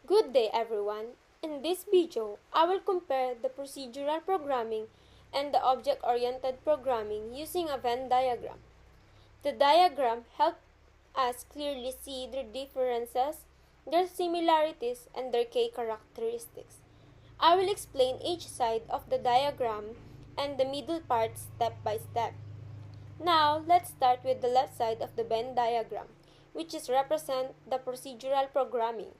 Good day everyone. In this video, I will compare the procedural programming and the object-oriented programming using a Venn diagram. The diagram helps us clearly see their differences, their similarities, and their key characteristics. I will explain each side of the diagram and the middle part step by step. Now, let's start with the left side of the Venn diagram, which is represent the procedural programming.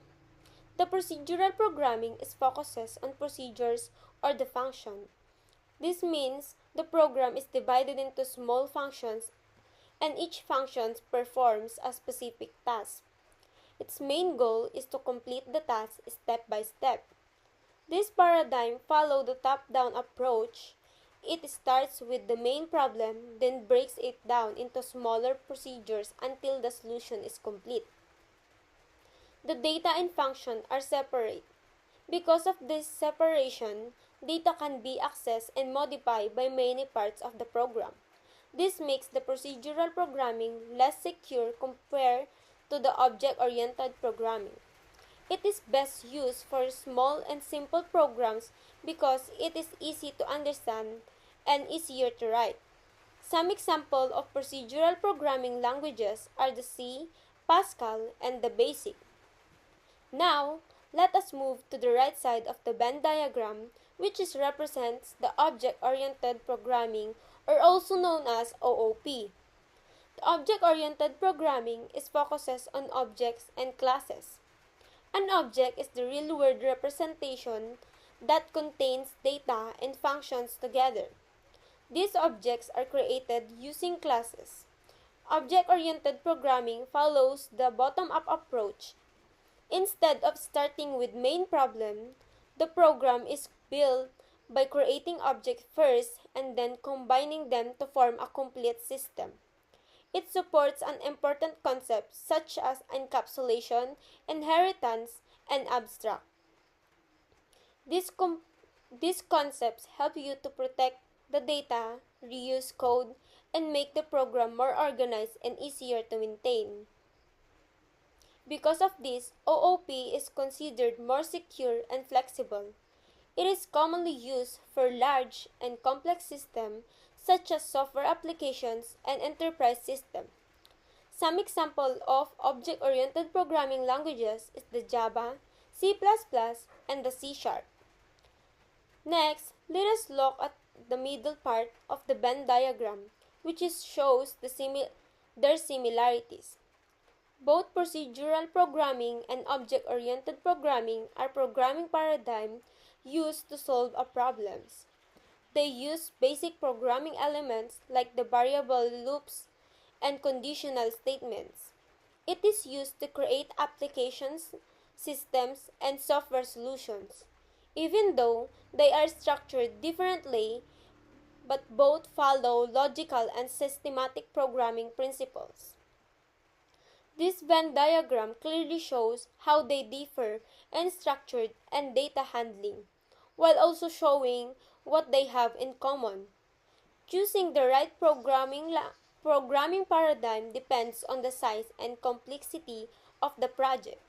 The procedural programming is focuses on procedures or the function. This means the program is divided into small functions and each function performs a specific task. Its main goal is to complete the task step by step. This paradigm follows the top-down approach. It starts with the main problem, then breaks it down into smaller procedures until the solution is complete. The data and function are separate. Because of this separation, data can be accessed and modified by many parts of the program. This makes the procedural programming less secure compared to the object-oriented programming. It is best used for small and simple programs because it is easy to understand and easier to write. Some examples of procedural programming languages are the C, Pascal, and the BASIC. Now, let us move to the right side of the Venn diagram, which represents the object-oriented programming, or also known as OOP. The object-oriented programming is focuses on objects and classes. An object is the real-world representation that contains data and functions together. These objects are created using classes. Object-oriented programming follows the bottom-up approach. Instead of starting with main problem, the program is built by creating objects first and then combining them to form a complete system. It supports an important concept such as encapsulation, inheritance, and abstract. These concepts help you to protect the data, reuse code, and make the program more organized and easier to maintain. Because of this, OOP is considered more secure and flexible. It is commonly used for large and complex systems such as software applications and enterprise systems. Some examples of object-oriented programming languages is the Java, C++, and the C#. Next, let us look at the middle part of the Venn diagram, which shows their similarities. Both procedural programming and object-oriented programming are programming paradigms used to solve problems. They use basic programming elements like the variable loops and conditional statements. It is used to create applications, systems, and software solutions. Even though they are structured differently, but both follow logical and systematic programming principles. This Venn diagram clearly shows how they differ in structure and data handling, while also showing what they have in common. Choosing the right programming paradigm depends on the size and complexity of the project.